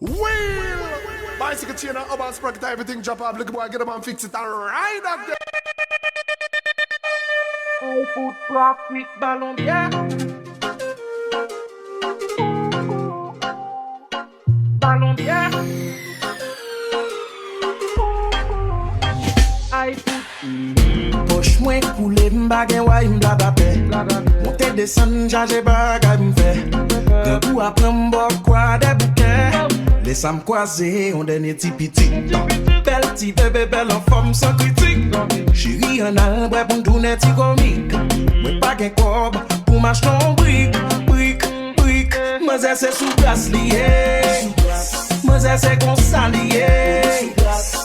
Wheel! Bicycle chain and urban sprocket, everything drop off. Look boy, get them and fix it and ride again. On fout pratique ballon bien. Ballon bien. Aïe fout. Poche mwen koule m'bagen waj m'blabate. Monte desen charge bagay m'fè. D'un coup après m'bok kwa de bouquet. Laisse m'kwaze on dernier ti piti. Belle ti bébé belle en forme sans critique. Chérie en albre pour m'tourner ti comique. Mwen pa gen kob pou m'achton brique. Mwen c'est sous glace lié. Mwen c'est kon sa lié.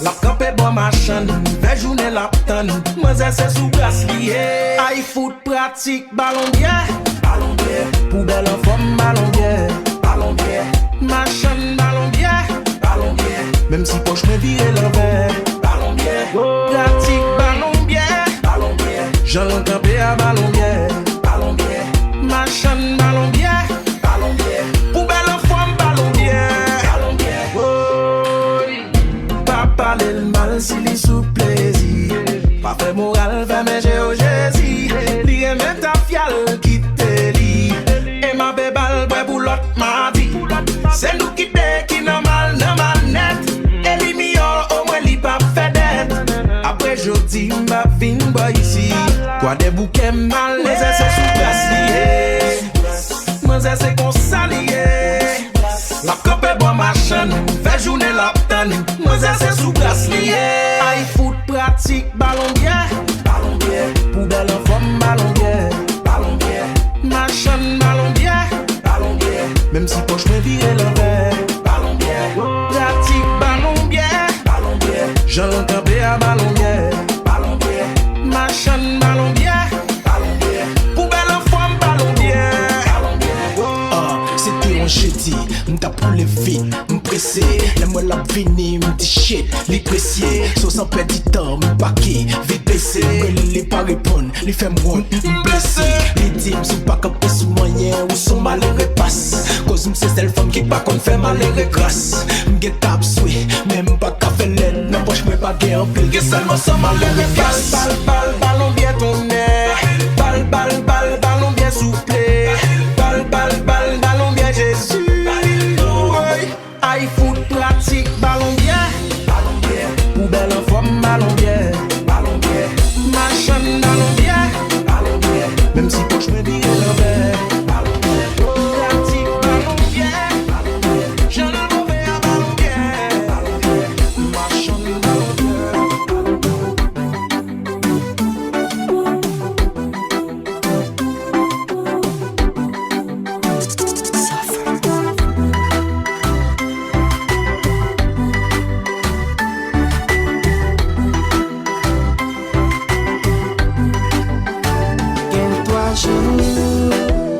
La campé bon machin, fait journée la tonne. Moi c'est sous glace lié. Aïe foot pratique, ballon bien. Ballon bien. Poubelle en forme, ballon bien. Ballon bien. Machin, ballon bien. Ballon bien. Même si poche me vire l'envers. Ballon bien. Pratique, ballon bien. Ballon bien. J'en campé à ballon bien. Ballon bien. Machin, ballon bien. Ballon bien. Poubelle en forme, ballon bien. Ballon bien. Parler le mal si li sous plaisir. Pas fait moral, fait mes géogésie. Li aime ta fiale qui te lit. Et ma bébal, ouais, pour l'autre ma vie. C'est nous qui normal, net. Et li mio, au moins li pas fait d'être. Après jodi, m'a fin boy ici. Quoi des bouquets mal, mais c'est sous place lié. Moi c'est qu'on s'allié. La coupe est bon machin, fait journée la tonne. Moi c'est sous glace lié. Aïe foot pratique, ballon bien. Ballon bien. Poubelle en forme, ballon bien. Ballon bien. Machin, ballon bien. Ballon bien. Même si poche me vire l'envers. Ballon bien. Pratique, ballon bien. Ballon bien. J'en campé à ballon bien. Ballon bien. Machin, ballon bien. Ballon bien. Poubelle en forme, ballon bien. Ballon bien. C'était un jeudi. M'ta pour lever, m'pressé. La moi la vini, m'di shit, li pressé. So sans perdre du temps, m'paqué, vite baissé. Les pas répondre, les fait moi, m'blessé. Les dit m'sou pas capé sous moyen ou son malheureux passe. Cause m'sais c'est le femme qui pas qu'on fait malheureux grâce. M'get tap soué, même pas qu'à faire l'aile. N'empêche moi pas gain en pile, que seulement sans malheureux passe. Ballon bien tourné. Ballon bien soufflé. Ballon bien Jésus. Aïe foot pratique, ballon bien. Ballon bien. Poubelle en forme, ballon bien. Ballon bien. Machin, ballon bien. Ballon bien. Même si poche me dit l'envers. Ballon bien. Pratique, ballon bien. Ballon bien. J'en ai mauvais à ballon bien. Ballon bien. Machin, ballon bien.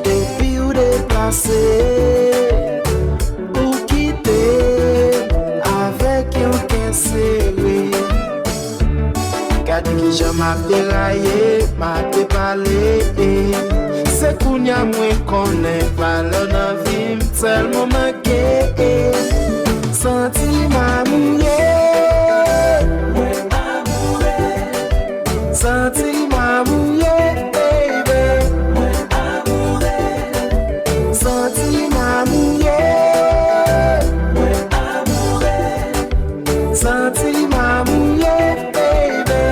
Depuis ou déplacé ou quitter avec un cœur serré. Gade qui je m'a déraillé, m'a déparlé. C'est qu'on y a moins qu'on est valeur dans la vie, tellement manqué. Sentiment mouillé, sentiment mouillé. Sentiment mouillé, sentiment mouillé, baby.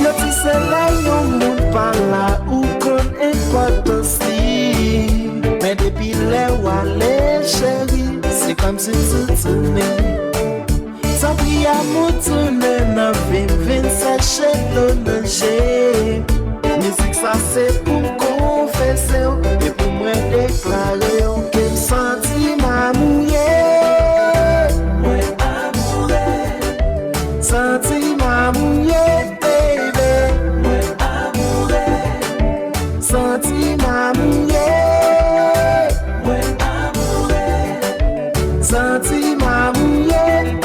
Yo ti se la yon moun pa la ou kon importance li. Mais depuis les wallet chérie, c'est comme si tu tournais. Sans prier à mon tourner, n'a vin sachet l'onager. Musique ça c'est pour confesser et pour moi déclarer que sentiment mouillé. Sentiment mouillé, baby. Sentiment mouillé. Sentiment mouillé.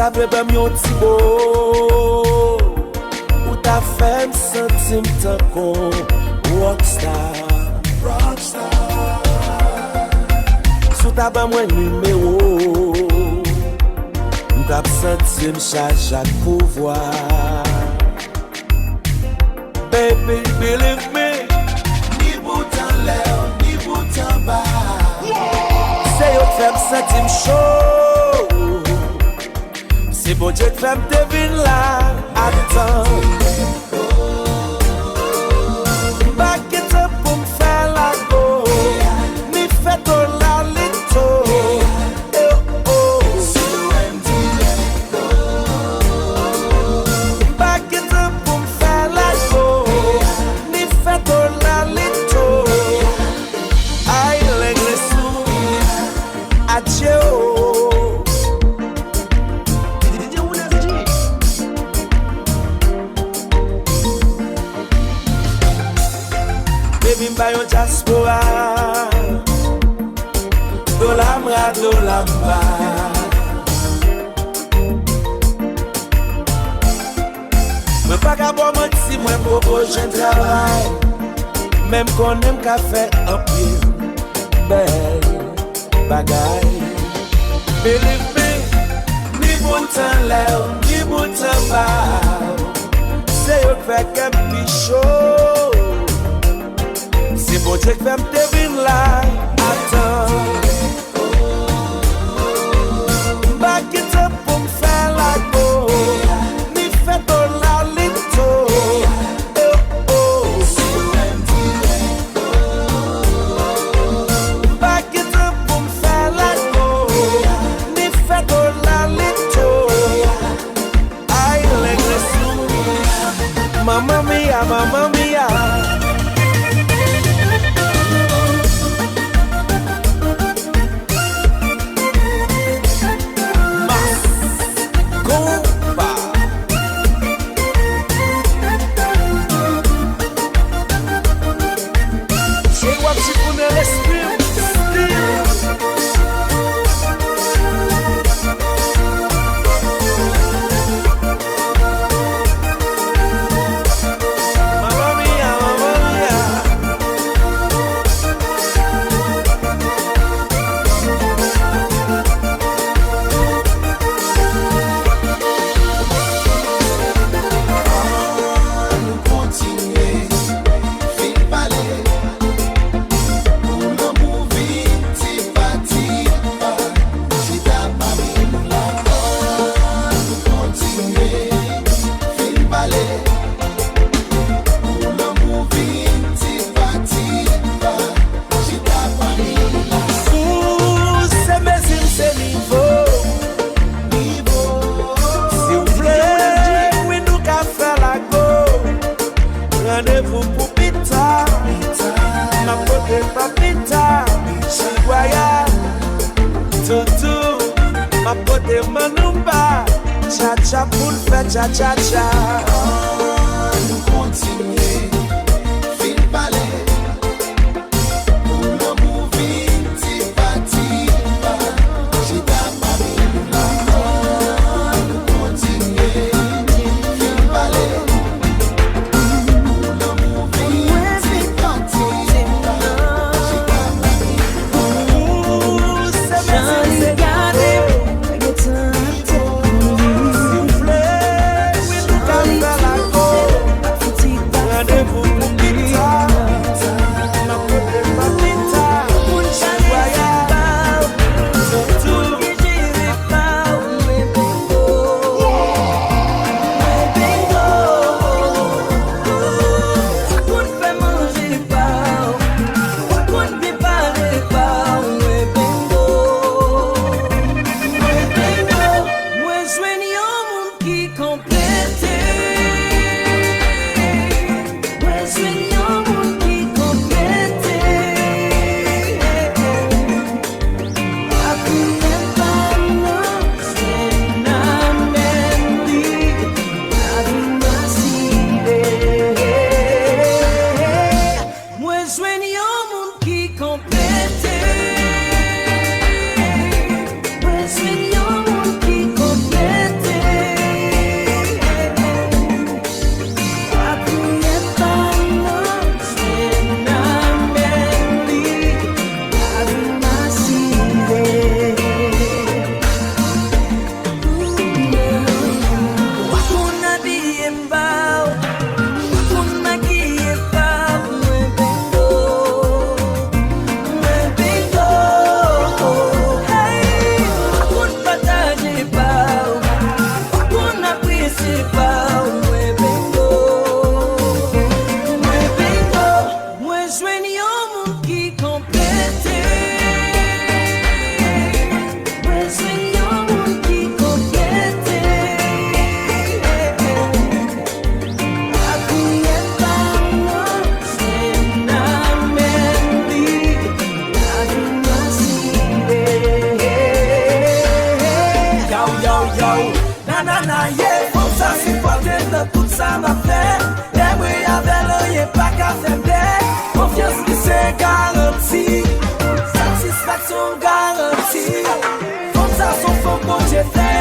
ta vle bam yon ti beau. Ou ta fait me sentir tant qu'on rockstar. Sous ta bam mwen numéro. M'tap senti m'charge à pouvoir. Baby, believe me. Ni bout en l'air, ni bout en bas. C'est yo qui fait m'sentir m'chaud. C'est bon Dieu qui fait m'devine là. Attends. Back it up pour m'faire la go. Ni fait ton la lito. Bayon diaspora Dolamba Me pa ka bo mwen si mwen propose jen travay Même qu'on aime ka fè un pile bel bagay Believe me, ni bon tan lè ni bon tan ba Se yo fè kem pi chaud C'est bon Dieu qui fait me devine là. Attends. Back it up pour me faire la go. Ni fait ton la lito. Back it up pour me faire la go. Ni fait ton la lito. Aïe, l'agression. Mamma mia, mamma mia. Rendez-vous pour pita, ma pote papita, chiguaya, toutou, ma pote manumba, cha cha pour le faire cha cha cha. Nous continuer, fil balai, pour le movie, tipa tipa, chita mamila. Nous continuer, fil balai. Got it.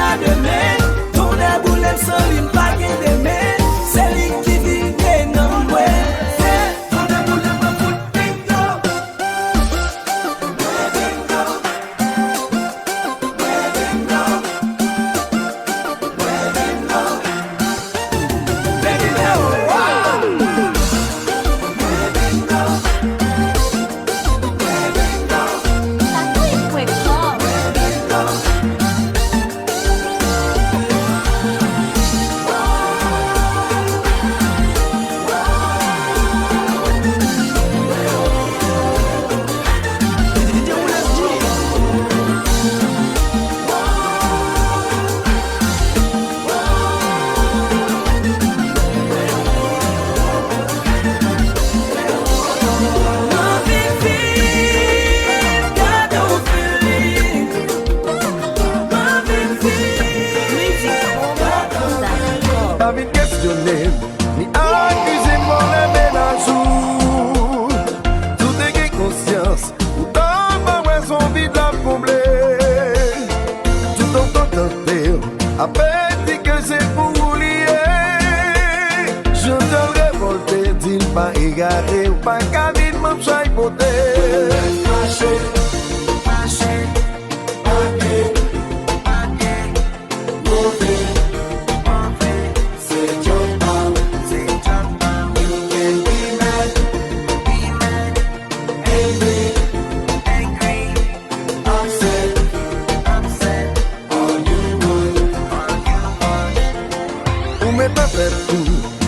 pas demain. Ton boulem sans lui pas demain. C'est lui qui vit non ouais. Ton boulem pas foot bingo. Bingo. Bingo. Après que c'est pour oublier, je te révolter, dis pas égaré ou pas cabine, mon chat poté.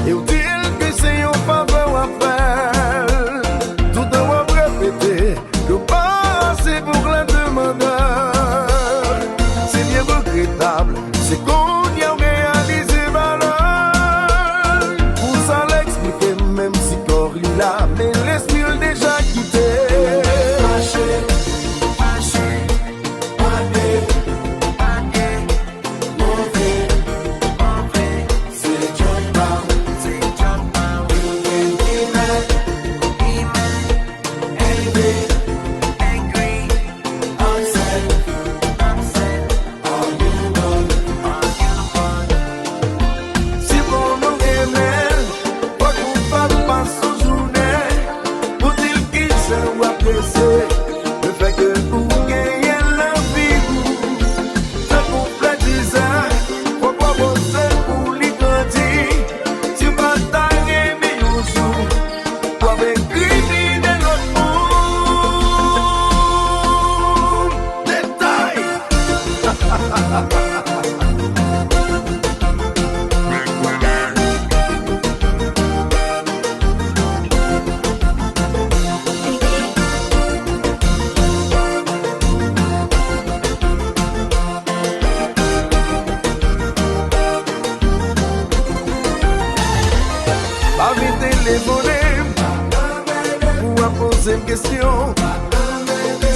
Et au dire que c'est un faveur à faire, tout en va répéter, le passé pour la demandeur. C'est bien regrettable, c'est qu'on y a réalisé valeur. Pour ça l'expliquer, même si corps il là, mais l'esprit l'a déjà quitté.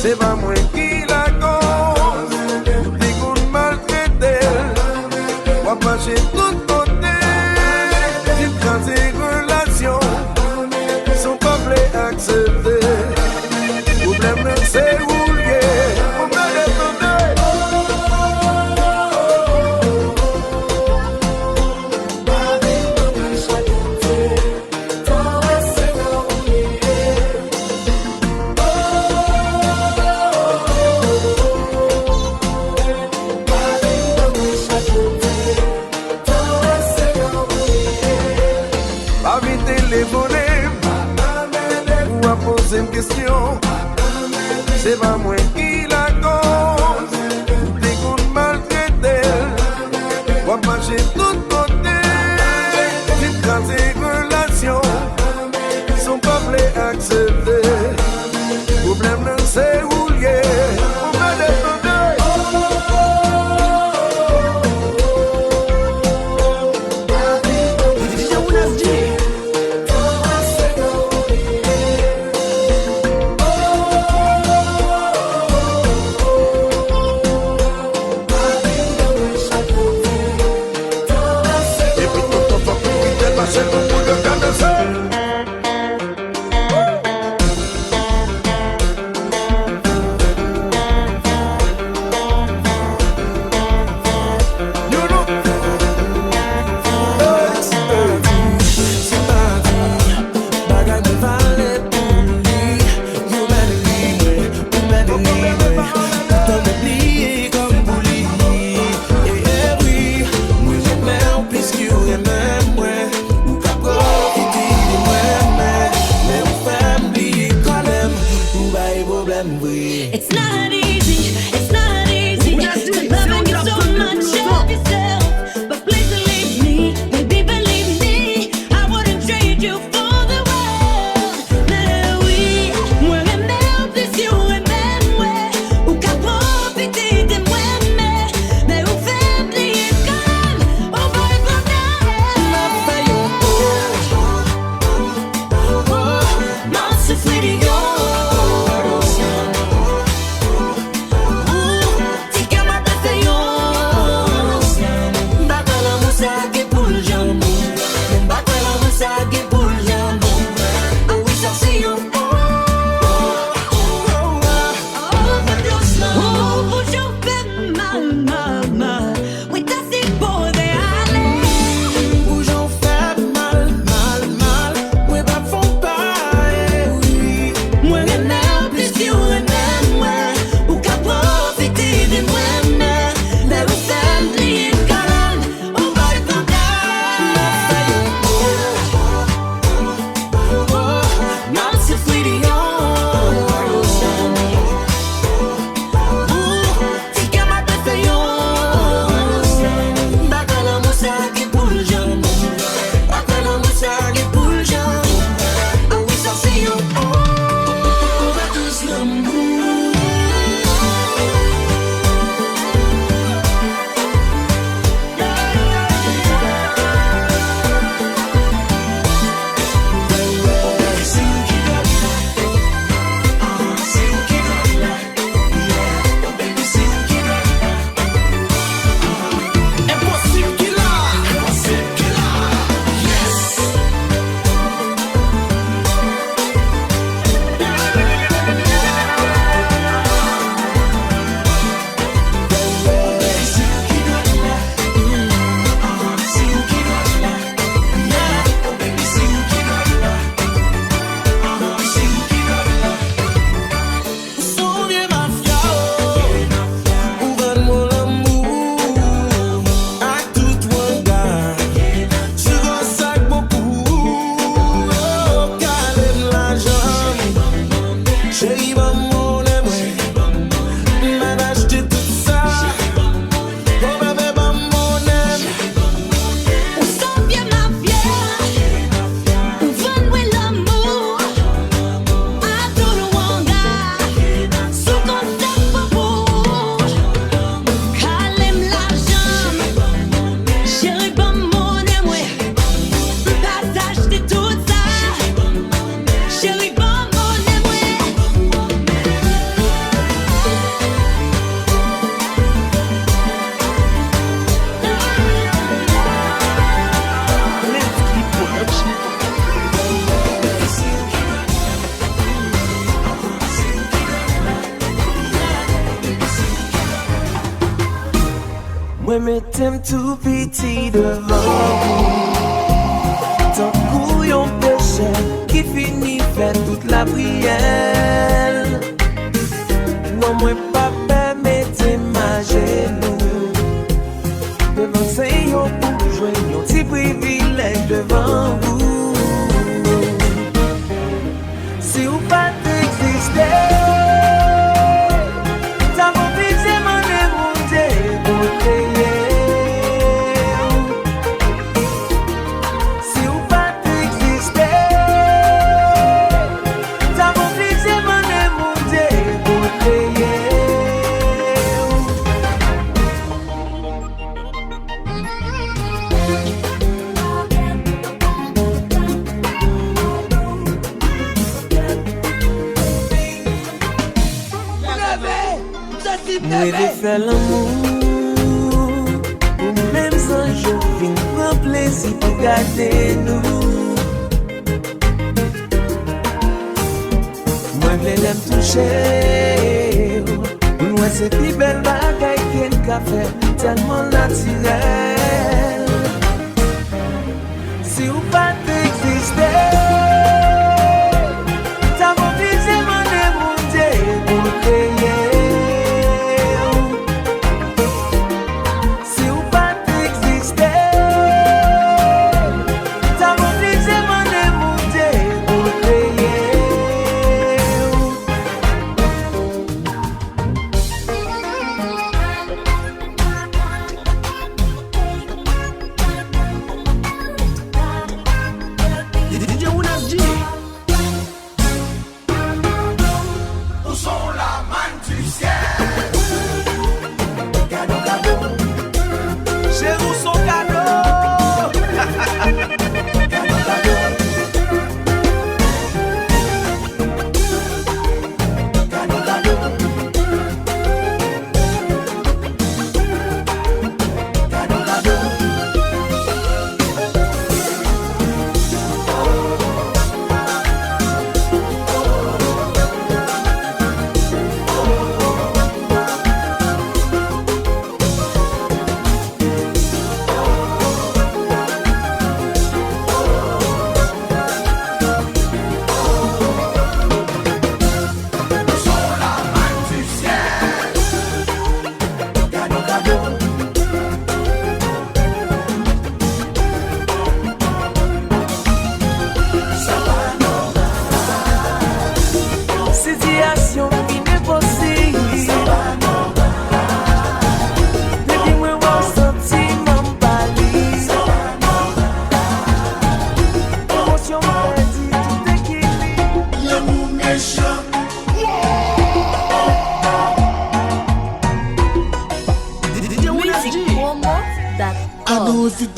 C'est pas moi qui la cause, des coups de maltraité, moi pas chez tout côté, quand ces relations sont pas prêtes à accepter, problème c'est oublié, on va une question, c'est pas moi qui la cause, des coups de maltraité, moi pas chez tout côté, quand ces relations sont pas prêtes à accepter, problème c'est oublié, on va It's not easy, it's not easy to love and give so much of yourself. But please believe me, baby, believe me, I wouldn't trade you for the world. Mais oui, moi j'aime plus you and même ouais, ou qu'à profiter de moi, mais ou fait plier quand même, au boy for Ma faille non se fouille yo. Moi m'aime tout petit devant tant couillon péché qui finit fait toute la prière. Non moi pas permettre ma genou devant Seigneur pour jouer un petit privilège devant vous. Si vous pas exister moi de faire l'amour ou même sans je viens prendre plaisir pour garder nous. Moi je l'aime toucher ou moi c'est plus belle bagaille qu'un café tellement naturel. Si vous pas exister t'as envie de monter pour créer.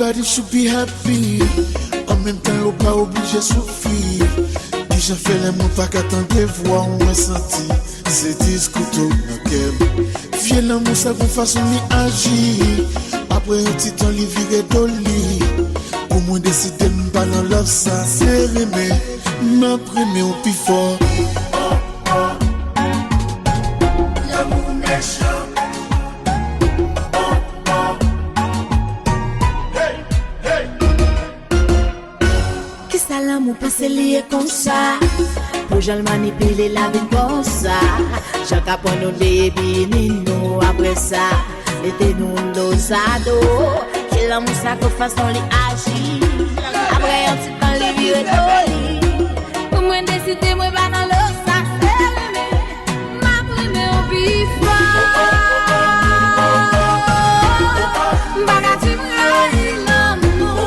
Everybody should be happy. En même temps, on pas obligé de souffrir. Qui j'en fais l'amour, pas qu'attendre voir, on m'a senti. C'est discours tout dans quel. Viens l'amour, ça qu'on façon ni agir. Après un petit temps, il virait d'oli. Pour moi, décider de me battre dans love, ça c'est aimé. M'imprimer au plus fort. L'amour méchant. L'amour passe lié comme ça. Pour je le manipuler la vie comme ça. Chaque après nous baby nous après ça. Mettez nous nos ados. Que l'amour ça que façon li agit. Après un petit temps li vire d'oli. Pour moi décider moi pas dans l'eau ça c'est ma première au bifort. Bagati m'raille l'amour.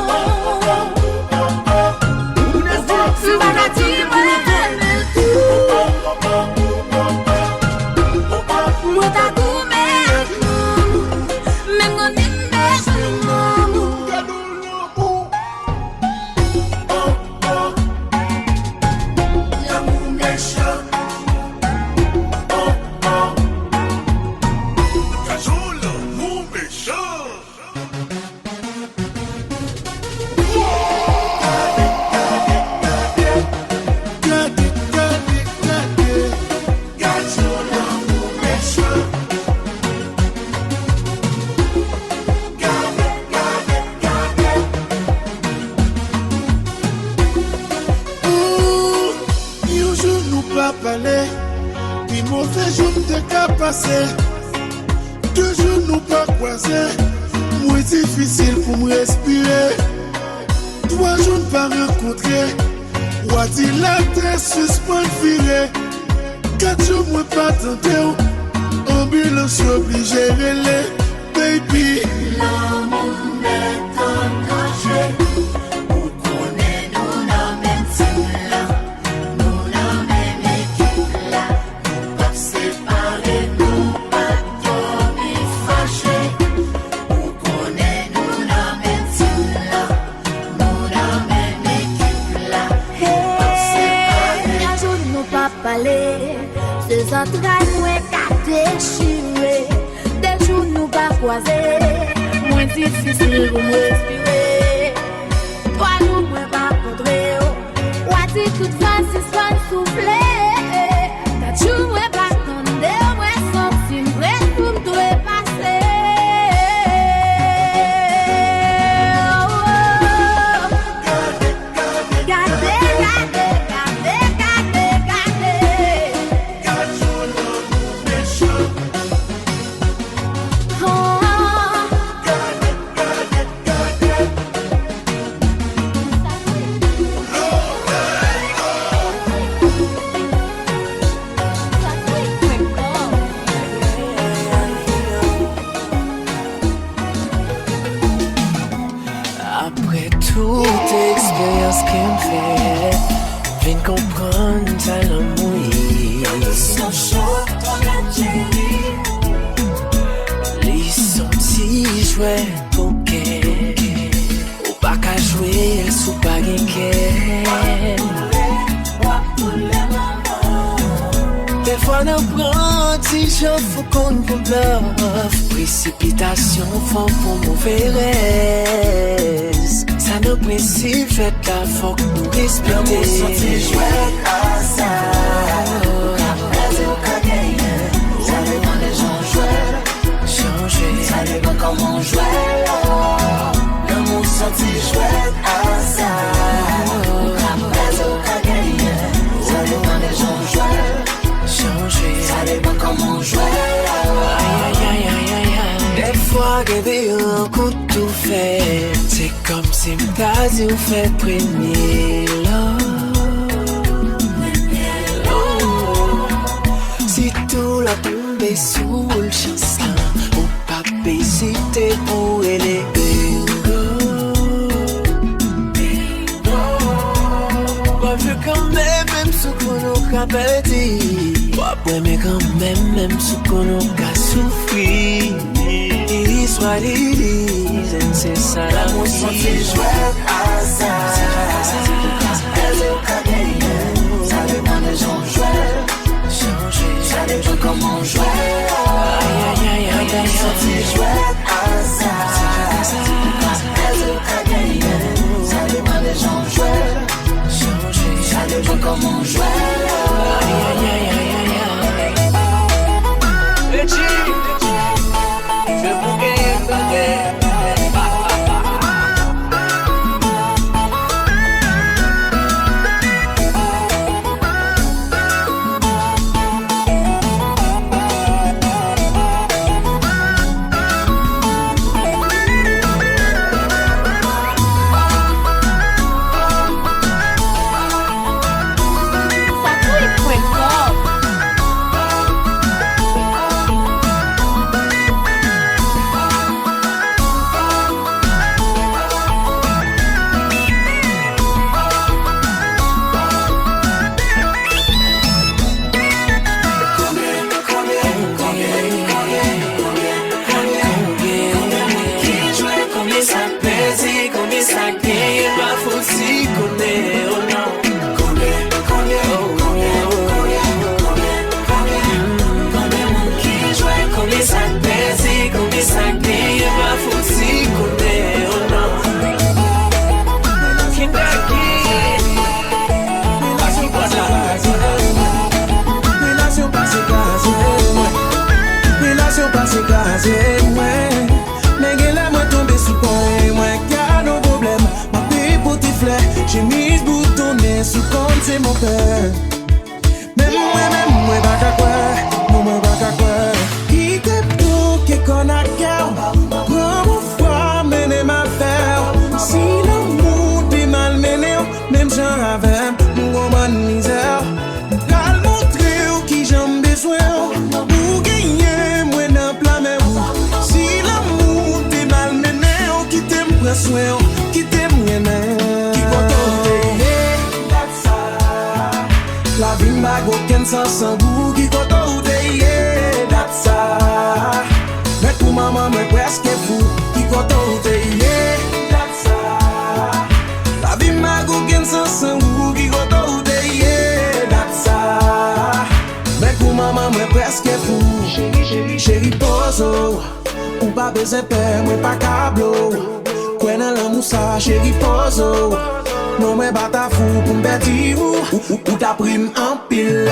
Deux jours nous pas croisés, moins difficile pour me respirer. 3 jours pas rencontrés, ou dit la tête suspend virée. 4 jours moins pas tenté, ambulance obligé relais, baby. L'amour est en danger. Où connaît nous la même team là, nous la même équipe là. Nous pas séparer, nous pas dormir fâchés. Où connaît nous la même team là, nous la même équipe là. Nous pas séparer. Un jour nous pas parler, ces entrailles moins qu'à déchirer. Des jours nous pas croiser. Moins difficile pour me respirer. 3 jours pour me rencontrer. Ou a dit toute facile sans souffler. 4 jours pour me attendre. Moi senti vrai pour me trouver passer. Après toute expérience qu'il me fait, viens comprendre ça l'amour. Sans chaud, ton Algérie. Les son petits jouets coquets. Ou pas qu'à jouer, elle sous pas guéquet. Des fois, nous prenons petit jeu, faut qu'on nous bluffe. Précipitation, faut pour mauvais rêve. Ça nos principes, je la faut que nous respecter. L'amour sorti jouet à ça. Après, gagner. Ça dépend des gens jouer. Changer. Ça dépend comment jouer. L'amour sorti jouet à ça. Après, gagner. Ça dépend des gens jouer. Changer. Ça dépend comment jouer. Aïe aïe aïe aïe aïe aïe. Des fois, bébé, un coup de tout fait. C'est comme si m't'a dit ou fait premier si tout la tombé sous le chanson, ou pas hésiter pour aller Pas vu quand même sous qu'on a perdu. Pas mais quand même sous qu'on a souffert. what it is, and c'est ça l'amour si chouette à ça. Ça dépend des gens changer, ça dépend comment jouer. Aïe aïe aïe aïe aïe, si chouette à ça. Ça dépend des gens changer, ça dépend comment jouer. Aïe aïe aïe aïe aïe. J'ai mis ce boutonné sous compte, c'est mon père. Même moi, bac à quoi, moi, bac à quoi. Qui te pour qui qu'on a cœur, prends mon foi, mener ma faire. Si l'amour t'est mal mené, même j'en avais, mon bonne misère. Calme montrer qui j'en besoin, pour gagner, moi, dans plein mais où. Si l'amour t'est mal mené, qui t'aime prend soin, qui t'aime rien. La vie m'a aucun sens sans goût qui compte où t'es, yeah, that's ça. Mais pour maman, moi presque fou qui compte où t'es, yeah, that's ça. La vie m'a aucun sens sans goût qui compte où t'es, yeah, that's ça. Mais pour maman, moi presque fou. Chérie, poso, ou pas besoin père, moi pas câblo. Quoi dans la moussa, chérie, poso. Non mais pas ta fou pour m'bêtir ou ta prime en pile.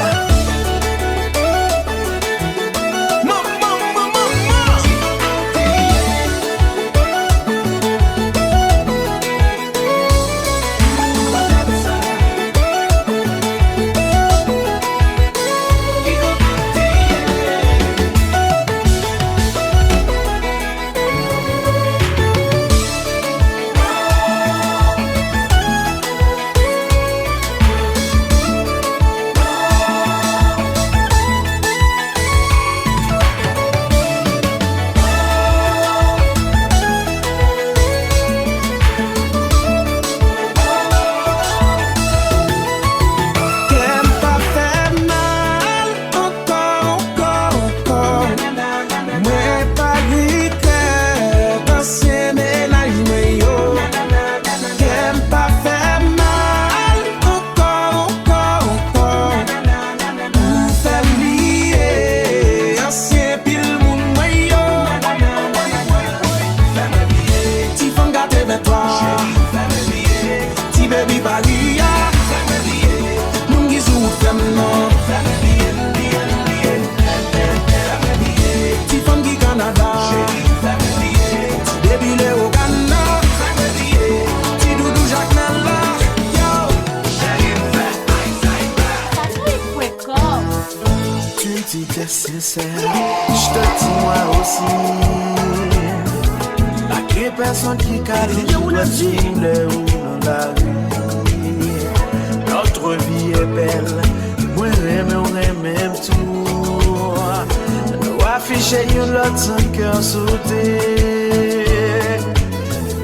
Sincère, je te dis moi aussi. Pas que personne qui calme ou le ou dans la vie. Notre vie est belle, moi on aime même tout. Nous afficher une l'autre sans cœur sauté.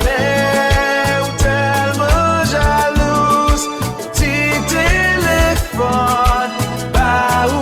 Mais ou tellement jalouse, petit téléphone, pas où.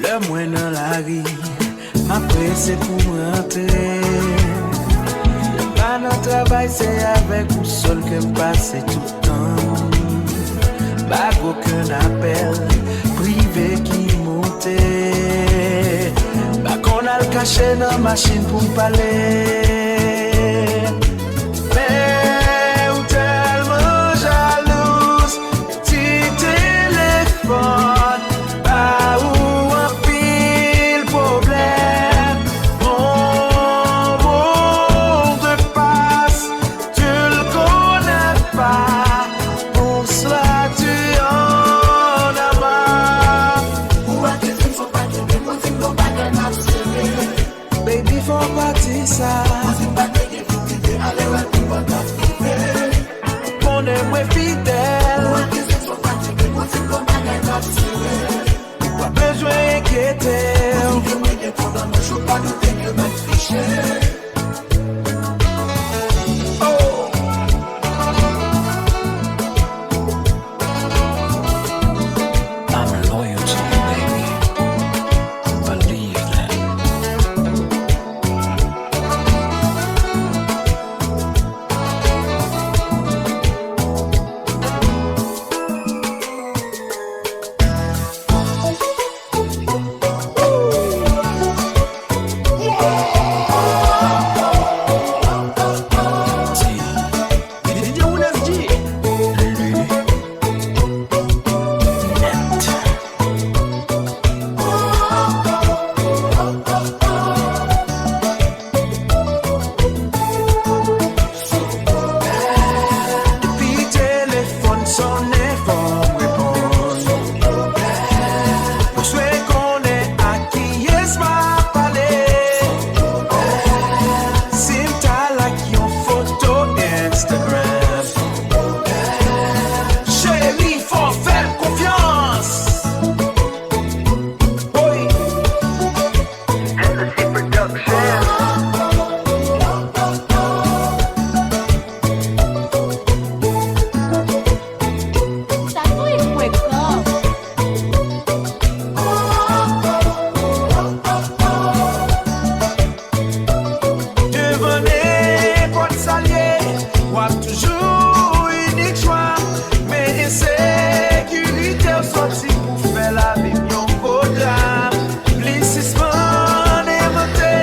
Le moins dans la rue, ma presse pour rentrer. Pas dans travail, c'est avec ou seul que passe tout le temps. Pas aucun appel privé qui montait. Pas qu'on a le caché dans la machine pour me parler. Mais ou tellement jalouse, petit téléphone, pas où un pile problème. Mon monde passe, tu le connais pas, pour cela tu en as marre. Baby, faut partir ça. On est moins fidèle. Pas besoin d'inquiéter. I'm loyal to you, baby. Believe that. Depuis téléphone sonné, faut me répondre. Pour souhaiter qu'on est à qui est ma palais. Si t'as like yon photo Instagram, chérie, faut faire confiance. Oui. Devenez votre salier, moi toujours unique choix. Mais insécurité au sorti pour faire la mignon quota. Blississement inventé,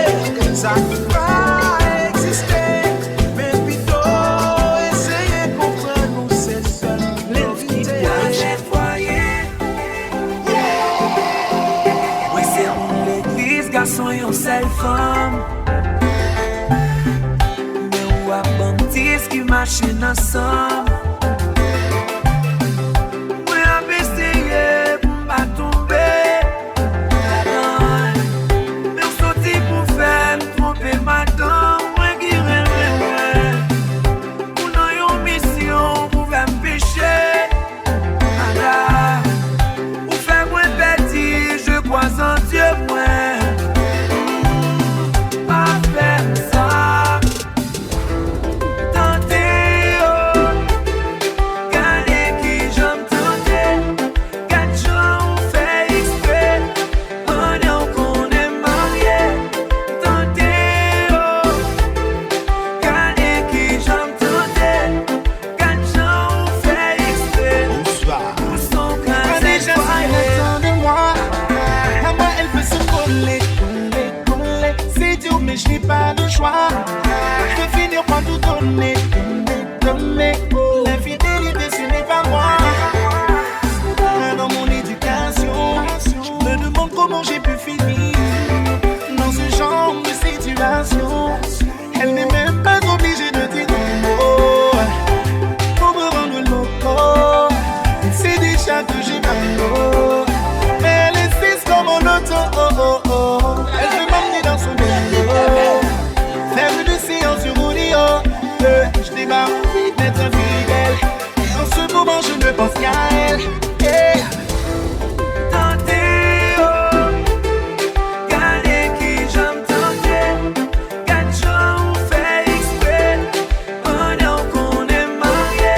ça ne peut pas exister. Mais plutôt essayer de comprendre nous, c'est seul l'invité. Oui, c'est mon l'église, garçon et une seule femme. Mais où a bandit qui marche ensemble? Oui, a essayé pour pas tomber. Mais on sortit pour faire me tromper madame. Moi qui rêve. Pour nous, une mission pour faire me pécher. Ada, ou faire moins petit, je crois en Dieu, moi. Pas faire ça. Tenter, oh. Gagner qui j'aime tenter. 4 jours, on fait exprès. On est qu'on est marié. Tenter, oh. Gagner qui j'aime tenter. 4 jours, on fait exprès. Pour son cas, c'est Déjà, c'est de moi. À moi, elle peut se coller. C'est dur, mais je n'ai pas de choix. Je vais finir par tout donner. L'infidélité, ce n'est pas moi. Dans mon éducation, je me demande comment j'ai pu finir dans ce genre de situation. Elle n'est même pas obligée de dire non. Pour me rendre loco, c'est déjà que j'ai mal. Mais elle insiste comme en auto. Elle veut m'emmener dans son vélo, faire une séance sur rodeo. Je débarque, d'être infidèle. Et en ce moment, je ne pense qu'à elle. Yeah. tenter, oh. Gagner qui j'aime tenter. 4 jours, on fait exprès. On est qu'on est marié.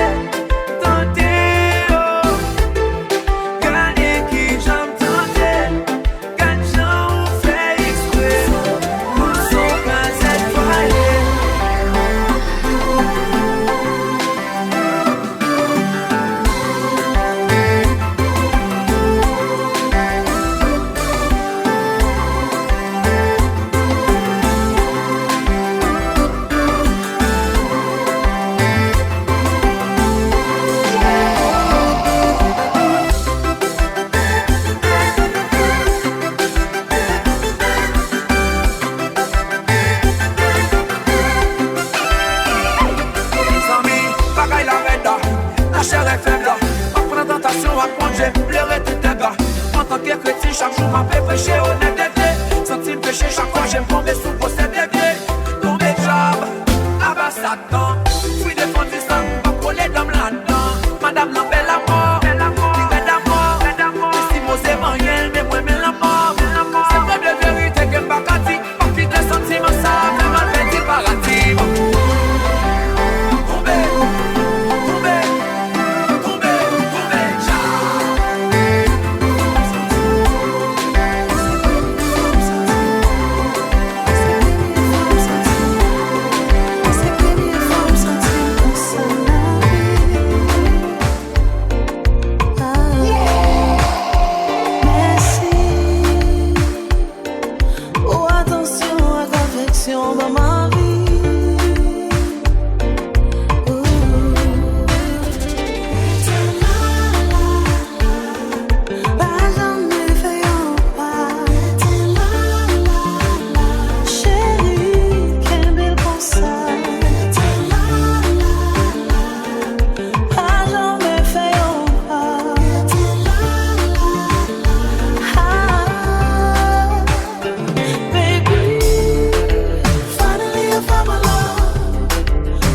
chair est faible. En prenant tentation à prendre, j'ai pleuré tout un gars. En tant que chrétien, chaque jour m'a fait prêcher honnêteté. Senti le péché chaque fois, j'aime tomber sous possédé. Tomber job, abat Satan. Puis défendu ça, pas coller d'homme là-dedans. Madame l'embelle la mort, livrée d'amour. Et si moi c'est moyen, mais moi mais la mort. C'est pas de vérité que m'a gâti. Pas qui de sentiments, ça fait mal fait du paradis. Dans ma vie, pas jamais fait un pas. Chérie, quel bel conseil. Pas jamais fait un pas. Baby, finally I found my love,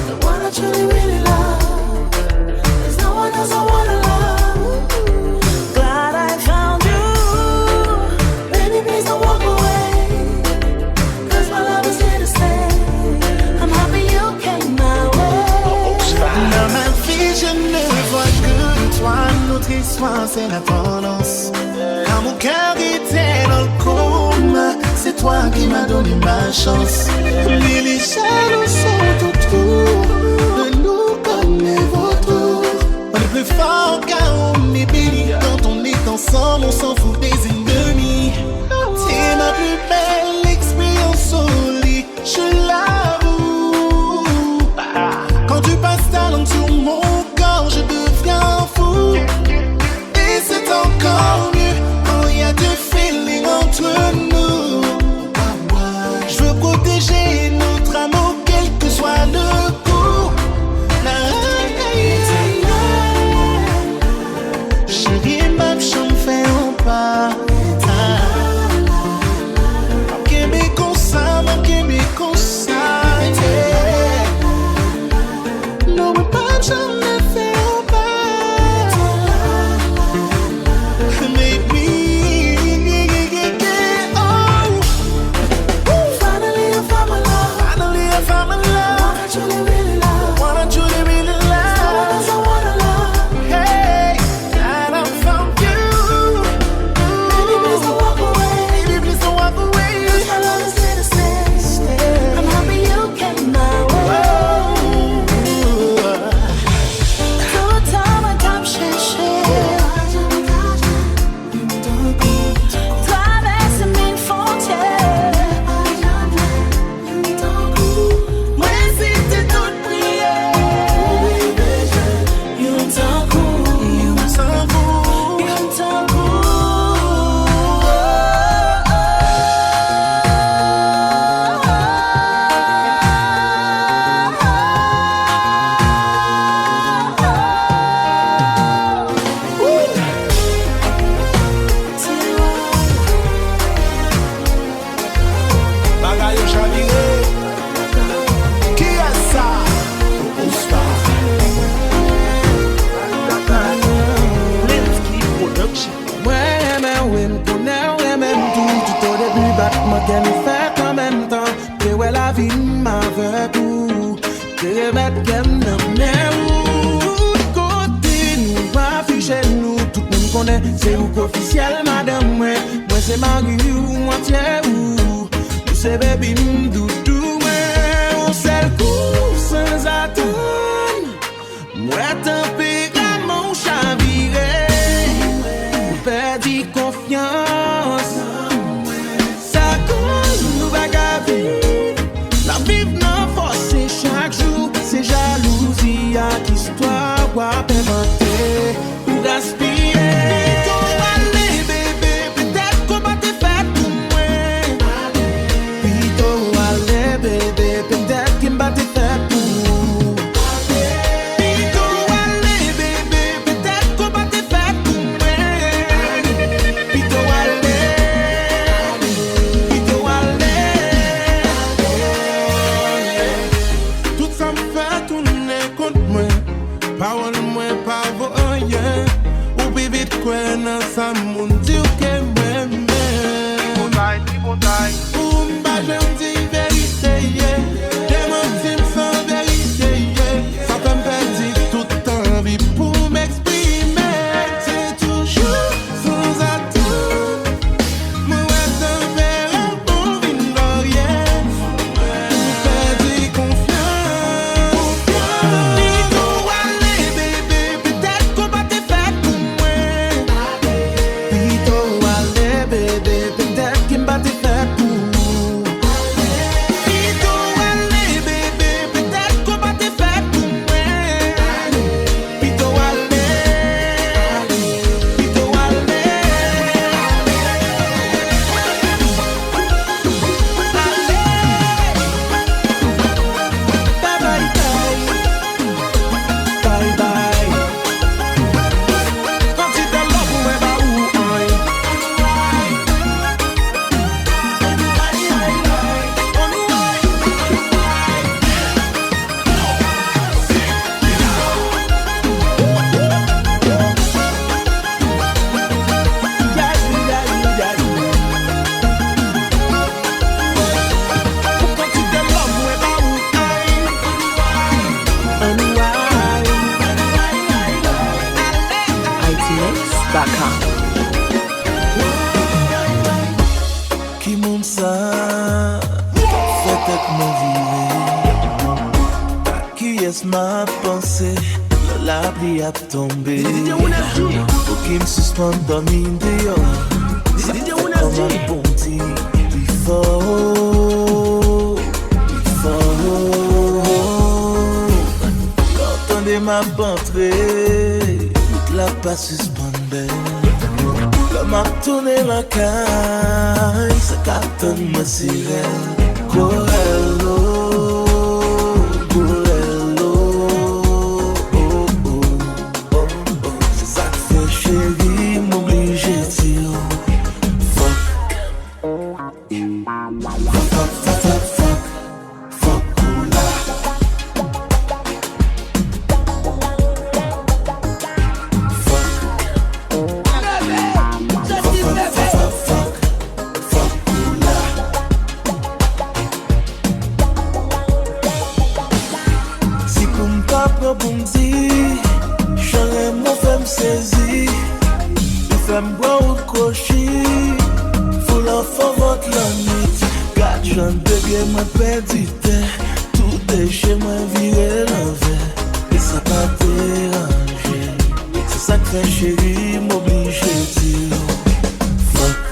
the one I truly really love. There's no one else I wanna love. Glad I found you. Baby, please don't walk away, 'cause my love is here to stay. I'm happy you came my way. Dans ma vie, je ne vois que toi. Notre histoire, c'est la tendance. Quand mon cœur était dans le coma, c'est toi qui m'as donné ma chance. Mais les jaloux sont autour de nous comme les vautours. On est plus fort car on est béni. Quand on est ensemble, on s'en fout des ennemis. C'est ma plus belle expérience au lit, je l'avoue. Quand tu passes ta langue sur mon corps, je deviens fou. Et c'est encore mieux quand il y a du feeling entre nous. Je veux protéger notre amour, quel que soit le coup. Chérie, ma chambre fait un pas. Manquez-moi comme ça, manquez-moi comme ça. Non, mais pas jamais fait un pas. Make me, oh. Finally I found my love, Finally I found my love, one I truly really love. one I truly really No one love. else I wanna love. Hey, and I found you. Baby, please don't walk away, Baby, please don't walk away. 'cause my love is here to stay. I'm happy you came my way. Tout le temps, ma table cherchée. Traverse mille frontières. Moi, si t'es toute prière. You t'en cours. You s'en fout. You t'en cours. Bagay yo chavire. Qui est ça? Oswald. Ouais, mais oui, m'connais, ouais, même tout au début, battement qu'elle nous fait en même temps. Que ouais, la vie m'avait tout. Que remettre qu'elle m'emmenait où? Côté nous, affiché nous, tout le monde connaît. C'est où qu'officiel, madame, moi. Moi, c'est Marie ou moitié ou. Nous, c'est baby m'doudou, ouais. On sait le coup sans attendre. Moi, tempérament chaviré. Perdu confiance. Ça cause nous bagaille. La vie n'a forcé chaque jour. C'est jalousie à l'histoire. Quoi inventer ou gaspiller. Plutôt aller bébé. Peut-être qu'on va te faire pour moi. Plutôt aller bébé. Peut-être qu'on va te faire pour moi. Plutôt aller bébé. Parole moins pas vaut rien. Ou plus vite quoi dans sa moun dire que même. Bon taille. Ou m'ba j'aime dire vérité, yeah. Des mots sans vérité, yeah. Ça peut me perdre tout le temps vie pour m'exprimer. C'est toujours sans attendre. Moi t'en verrai un bon vin yeah. Nous perdre confiance. Dis-nous allez bébé, peut-être qu'on va te faire pour moi. Dis-nous allez bébé, peut-être qu'on va te faire pour moi. Qui monte ça, fait tête mon vivre. Qui est ma pensée, la pluie a tombé. Pour qui me suspende dans mine dehors. Comme un bon petit, il faut. Quand on est ma entrée, toute la passe suspendée. L'homme a tourné la caille, ça cartonne ma sirène. Corello, c'est ça que fait chérie, m'oblige de dire fuck.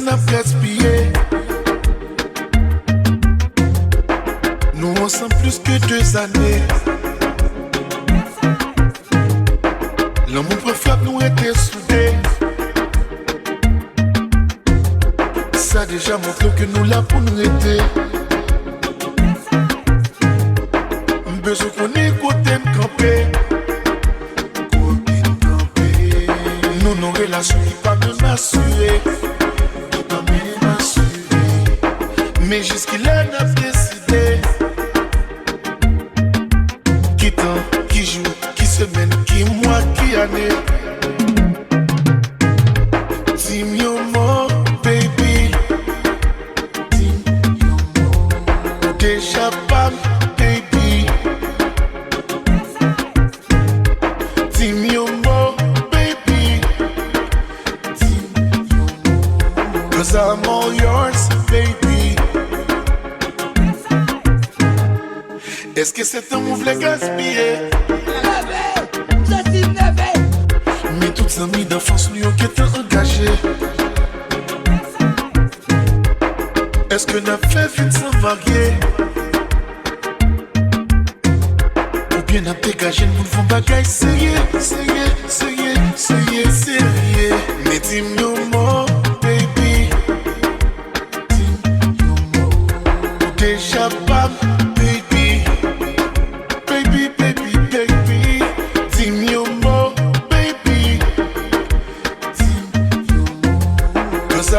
n'a pas gaspillé. Nous ensemble plus que 2 années. L'amour préfère nous était soudés. Ça déjà montre que nous là pour nous aider. Besoin qu'on écoute camper. Nous nos relations qui pas me m'assurer. Qui pas me m'assurer. Mais jusqu'il a décidé. Qui temps, qui jour, qui semaine, qui mois, qui année. Dis-moi your more, baby. Dis-moi your more. Déjà pas, baby. Dis-moi your more, baby. Dis-moi your more. 'Cause I'm all yours, baby. Est-ce que c'est un move les gaspiller? Mais toutes les amis d'enfance nous qui étaient engagés. Est-ce que n'a fait vite sans varier? Ou bien n'a dégagé nous font bagaille sérieux, sérieux, sérieux, sérieux, sérieux. Mais dis-moi your more, baby. Dis-moi your more. Déjà pas.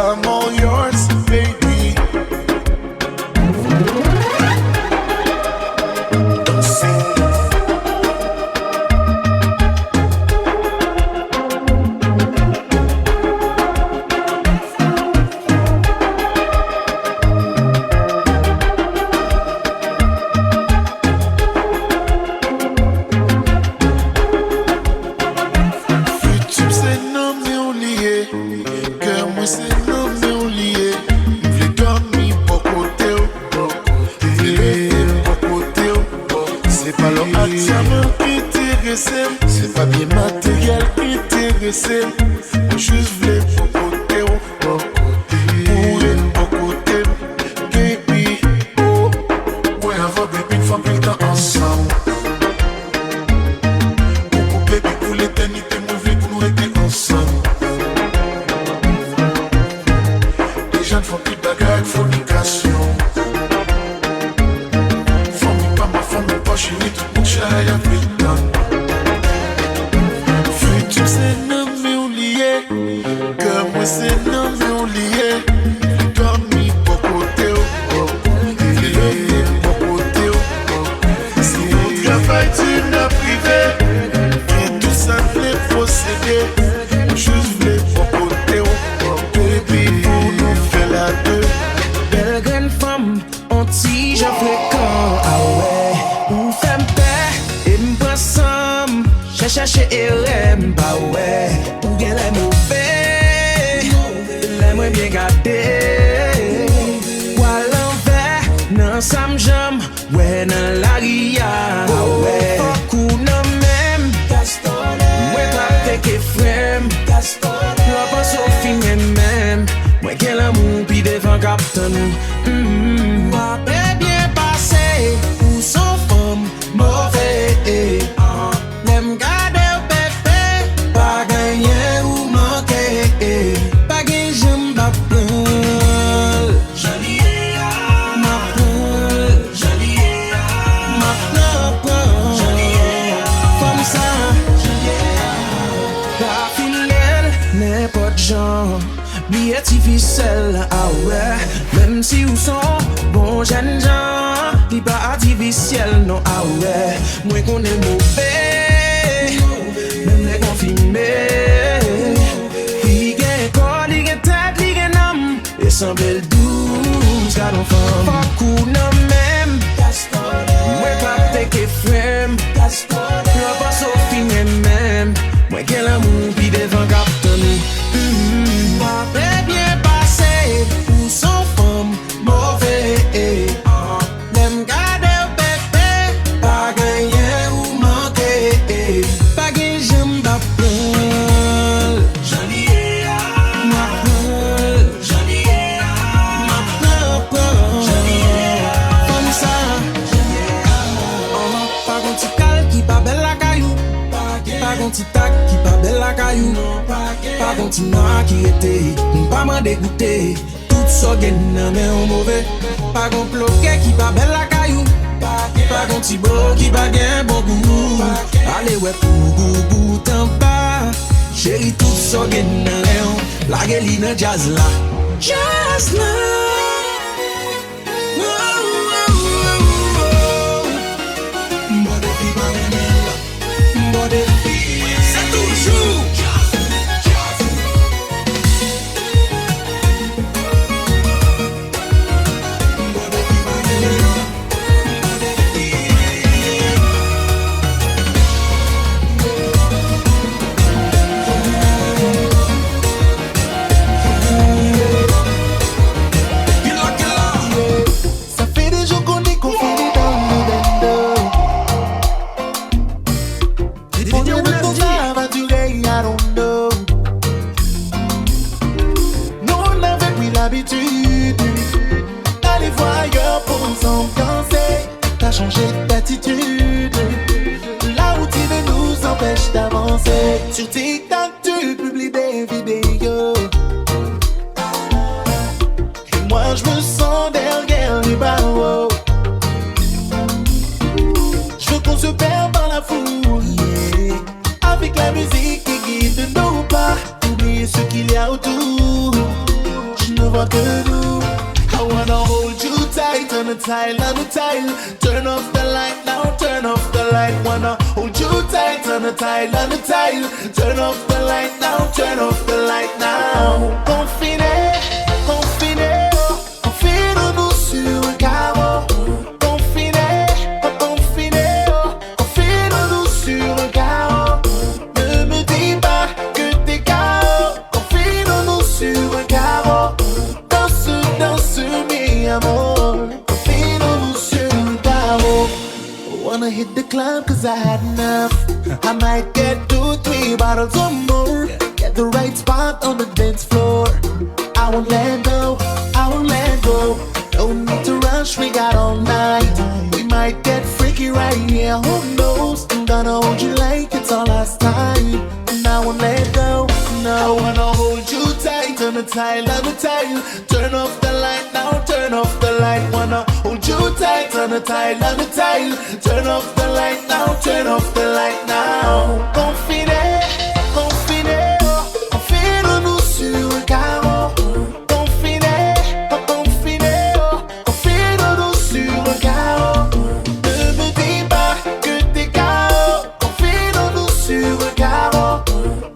I'm all yours, baby. Don't sing. YouTube c'est non mais oublié. Cœur moi c'est non mais oublié. M'v'lais dormir pour côté c'est pas l'ornement qui intéresse. C'est pas bien matériel qui intéresse. Moi juste v'lais pour côté baby. Ouais avant baby une fois plus le temps ensemble. Baby pour l'éternité moi v'lais pour nous rester ensemble. Les gens font plus de bagarre, fornication. Famille pas ma famille pas chérie, tout mon chat y'a plus de temps. Futur c'est non mais oublié. Cœur moi c'est non mais oublié. Dormir pour côté si mon travail tu n'as privé. Et tout ça voulait procéder. Juste voulais pour côté baby pour nous faire la deux. Belle grande femme, on t'y j'en fréquent. Ah ouais, ou femme paix, et m'passam. J'ai cherché et l'aime, bah ouais. Ou bien les mauvais, les moins bien gardés. Ou à l'envers, nan sam jam, ouais nan la ria. Ah ouais, ou nan même, ouais pas tek et frème. L'on pense au film même. Moi quel amour pis devant captain. Moi bien passé ou sans femme mauvais. N'aime garder au bébé. Pas gagner ou manquer. Pas gagner j'aime pas prendre. Jolie ma prendre. Jolie ma prendre. Jolie comme ça. La filière n'importe genre. Bi artificiel, ah ouais. Même si ou sont bon jeunes gens, li pas artificiel, non, ah ouais. Moi qu'on est mauvais, même les confirmés. Li gen corps, li gen tête, li gen âme, et sans belle douce, car l'enfant. Fuck ou non même, moi pas take et frame. L'on passe au fin même, moi quel amour, pis devant captain. Très bien passé ou sans femme mauvais. N'aime garder au bébé. Pas gagner ou manquer. Pas gagner j'aime pas prendre. Jolie ma prendre. Jolie ti noir qui était, pas m'en dégoûté. Tout ça gagne mais on mauvais. Pas gon bloqué qui pas belle la caillou. Pas gon ti beau qui pas gain bon goût. Allez ouais pour goût en bas. Chérie tout ça gagne la gueule jazz là. Jazz là. C'est toujours Ça fait des jours qu'on est confinés dans le bendo. Combien de temps ça va durer, I don't know. Nous on avait pris l'habitude d'aller voir ailleurs pour s'ambiancer. T'as changé d'attitude. La routine nous empêche d'avancer. Sur TikTok tu publies des vidéos. Et moi je me sens derrière les barreaux. Je veux qu'on se perd dans la foule, yeah. Avec la musique qui guide nos pas. Oublier ce qu'il y a autour. Je ne vois que nous. I wanna hold you tight on the tile, on the tile. Turn off the light now, turn off the light. Wanna hold you tight on the tile, on the tile. Turn off the light now, turn off the light now. Confiné, confiné, confine-nous sur un carreau. Confiné, confiné, confine-nous sur un carreau. Ne me dis pas que t'es KO. Confine-nous sur un carreau. Danse, danse, mi amor. Confine-nous sur un carreau. Wanna hit the club cause I had enough. I might get 2-3 bottles or more. Get the right spot on the dance floor. I won't let go, I won't let go. No need to rush, we got all night. We might get freaky right here, who knows? I'm gonna hold you like it's our last time. And I won't let go, no. I wanna hold you tight on the tile, on the tile. Turn off the light now, turn off the light. Wanna hold you tight on the tile, on the tile. Turn off the light now, turn off the light now. Confiné, confiné, confine-nous sur un carreau. Confiné, confiné, confine-nous sur un carreau. Ne me dis pas que t'es KO. Confine-nous sur un carreau.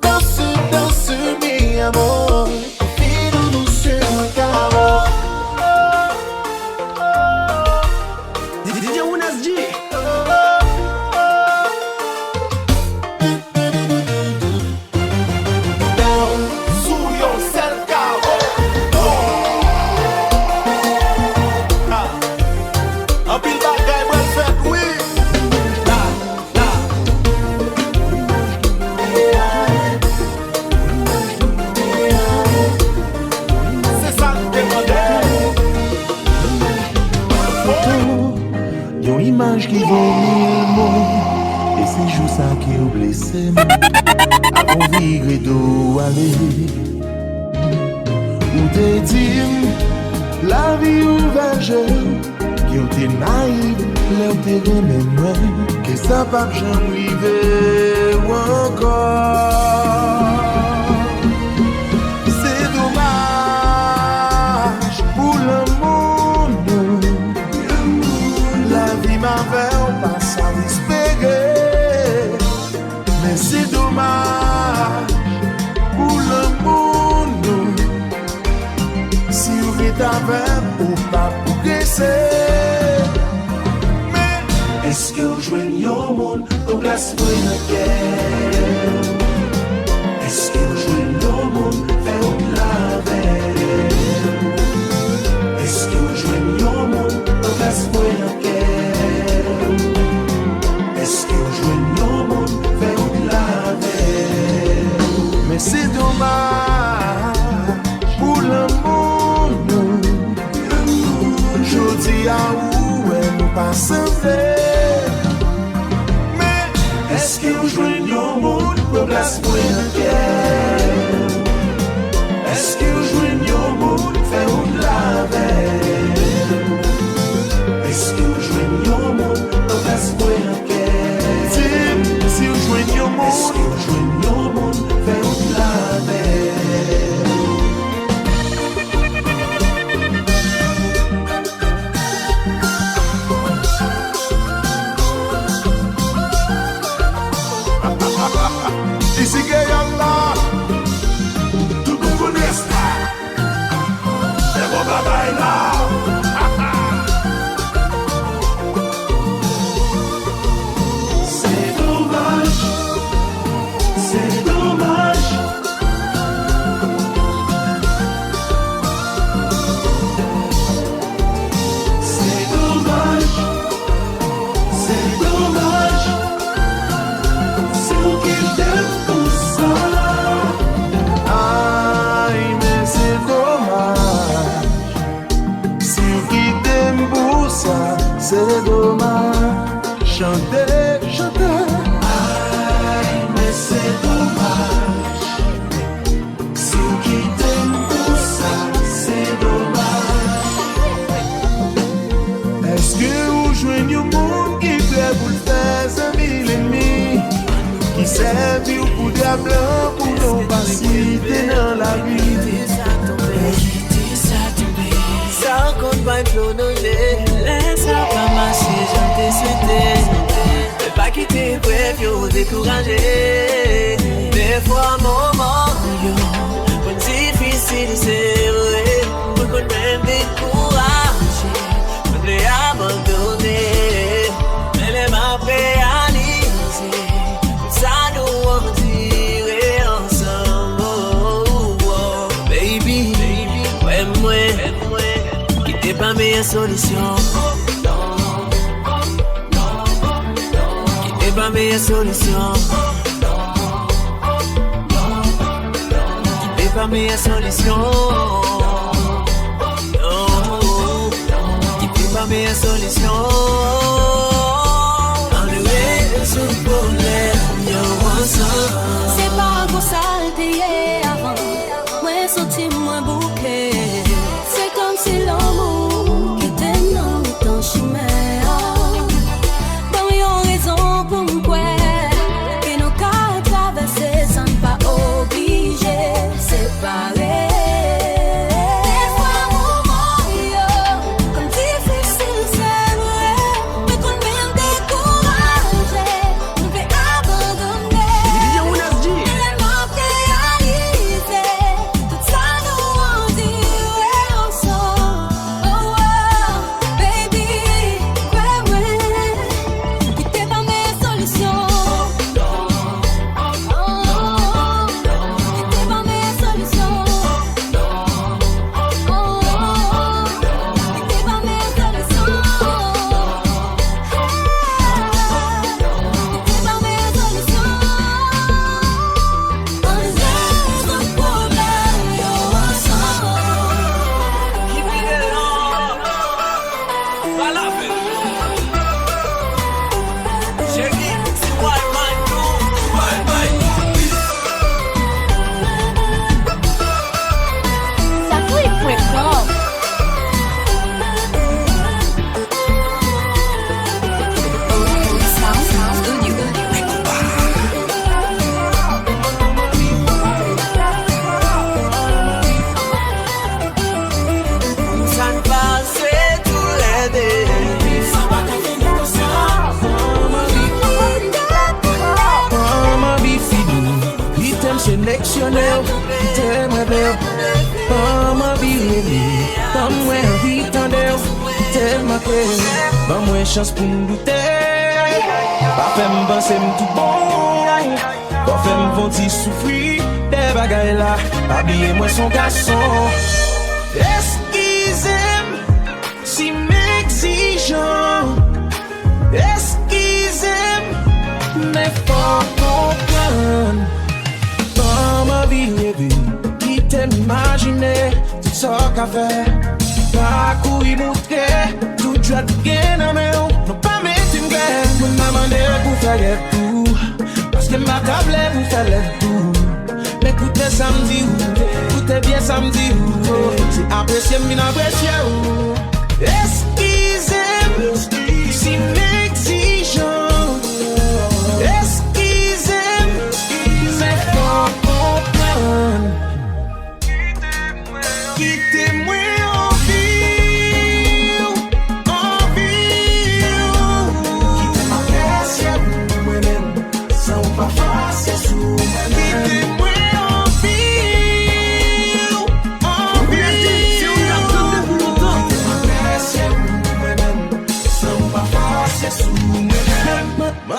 Danse, danse, mi amor. Confine-nous sur un carreau. DJ Unas G. Down, sous yourself, carreau. Un pile bagaille, moi, fait, oui. C'est ça que demandais. Yon image qui vaut 1000 mots. Et c'est juste ça qui vous blessé. Avant vivre d'où aller. Ou te dire la vie ou vageur. Qui ou te naïve, l'on te remet. Que ça pas j'en privé ou encore. C'est dommage pour le monde. La vie m'avait pas ça espérer. Mais c'est dommage pour le monde. Si vous êtes avec ou pas progresser. Mais est-ce que vous jouez au monde au glace pour une guerre? Est-ce que vous jouez au monde faire au laver? Est-ce que vous jouez au monde au glace pour une guerre? Est-ce que vous jouez au monde faire au laver? Mais c'est dommage pour le monde. Je dis à où elle nous passe. Mais est-ce que vous jouez au monde pour c'est dommage. Chanter, chanter. Aïe, mais c'est dommage. Si vous quittez tout ça, c'est dommage. Est-ce que vous joignez au monde qui plaît pour le faire 5000 ennemis? Qui servent pour diable pour nos facilités dans la vie? Ça compte pas imploser. Laisse-la pas marcher, j'en t'ai souhaité. Mais pas quitter, bref, yo, décourager. Des fois, moment, yo, pas difficile, c'est vrai. Pour qu'on même décourager, on les abandonner. Mais les m'a réalisé, ça nous en dirait ensemble. Oh, oh, baby, ouais, moi. Quittez pas meilleure solution. Quittez pas meilleure solution. Quittez pas meilleure solution. Non, quittez pas meilleure solution. Enlever ce problème, yo, ensemble. C'est pas comme ça le avant. Moi, sorti moins bouquet. C'est comme si l'amour qui était dans le temps chimère. Dans yon raison pour m'couer. Et nos cas traversés sans pas obligé séparer. Des fois, moment, yo, comme difficile, c'est vrai. Mais qu'on même découragé, on peut abandonner. Les mots réalisés, tout ça nous en dirait ensemble. Oh, oh, baby, ouais, ouais. Quittez pas mes solutions. Oh, quittez pas mes solutions. Oh, quittez pas mes solutions. Quittez pas mes solutions. On résout ce problème, yo, ensemble. Ça ne passe tous les deux. Mama be feeding, item sélectionneur, item rebelle. Mama be living, comme moi envie tendeur, tellement que, pas moins chance pour me douter. Pas fait me penser tout bon, pas fait me ventir souffrir, des bagailles là, habillez-moi son garçon. Excusez-moi, si m'exigeant, excusez-moi, mais faut comprendre. Dans ma vie rêvée, qui t'imaginer tout ça qu'a fait. Pas courir bouquet, tout droit de gain dans mes roues. Non pas mettre une guerre, me demander pour faire tout. Parce que ma table vous fait le tout. Mais écoutez samedi, écoutez bien samedi. C'est apprécié, mais n'apprécié. Excusez-moi, si m'exigeant. Excusez-moi, mais faut comprendre. Quittez-moi en vie, quittez ma personne, moi-même, sans pas faire sous moi-même. Quittez-moi en vie, quittez ma personne, moi-même, sans pas faire sous moi-même. Ma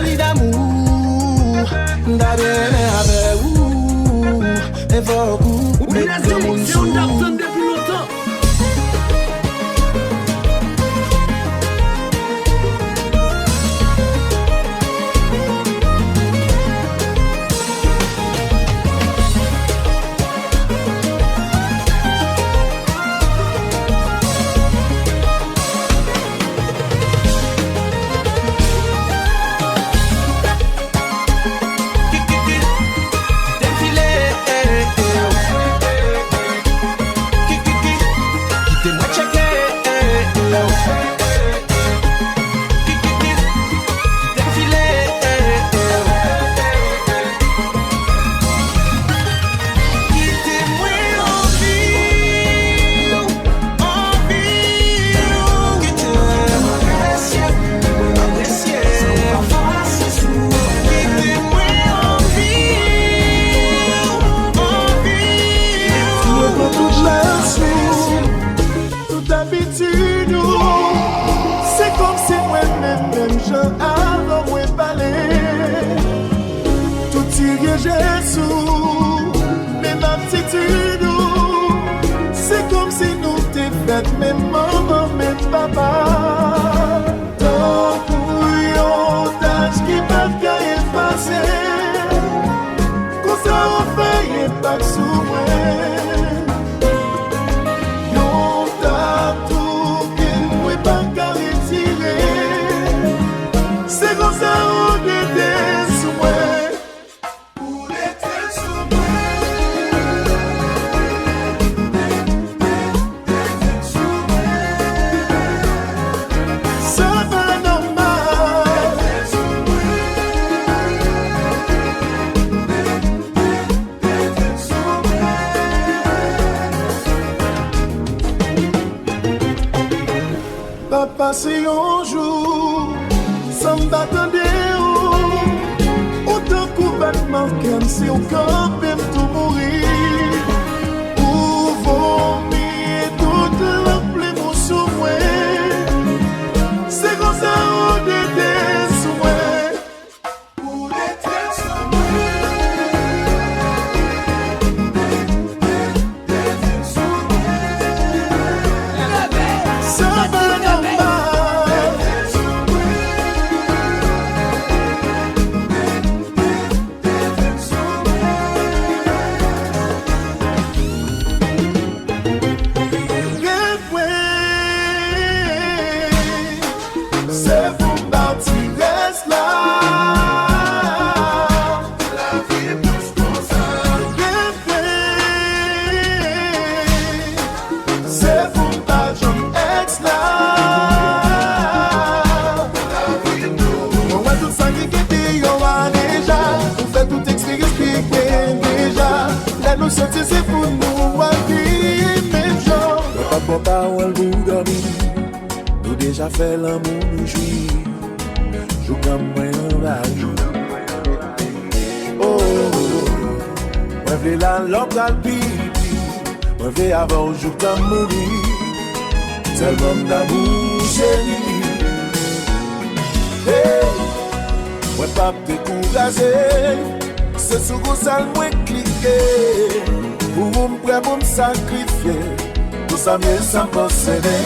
vie d'amour, d'abonner avec vous, et vous, mettre mon sou. pas passer un jour sans m'attendre. Autant qu'on va te manquer, si on campe, tout mourir. Pour vomir toute l'émotion, c'est comme ça on est des souhaits. Pour les têtes c'est pour nous à vivre même genre. Papa ou elle vous dormir, nous déjà fait l'amour nous jouir. Joue comme moi on va jouer. Oh, moi vais la lampe à pipi, moi vais avoir jour comme mourir. Tellement d'amour chérie. Hey, moi pas décourager. C'est sur vous ça moins cliquer. Pour vous prêt pour me sacrifier. Tout ça mieux sans posséder.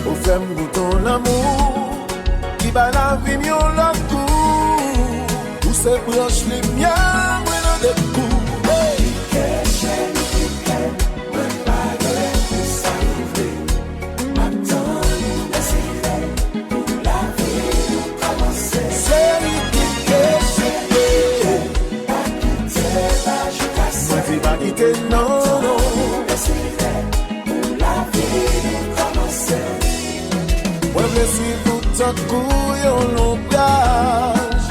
Au fait me goûtons l'amour qui va la vie mieux l'autre coup. Tous ces proches les miens moi dans des coups. Non, non, pour la vie commencer. Moi, je suis tout un coup et on l'engage.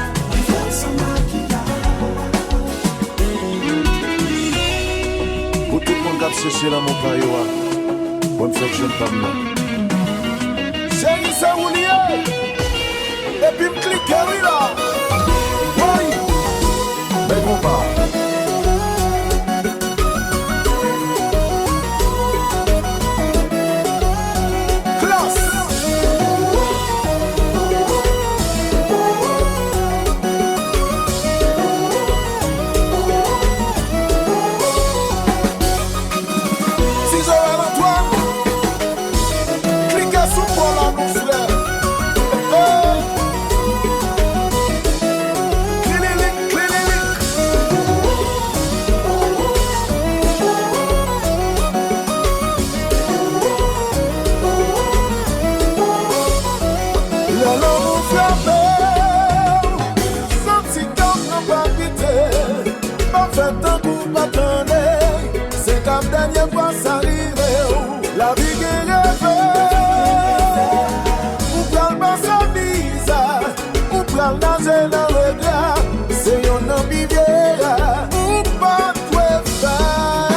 Pour tout le monde qui a cherché dans mon paillois, moi, je fais que je ne parle pas. Chérie, c'est où lié? Et puis, me cliquer, oui, là. Oui, mais bon, pas. La vie qui rêve, ou pral passer visa, ou pral nager dans le gars, c'est yon ambivière, ou pas toi faire.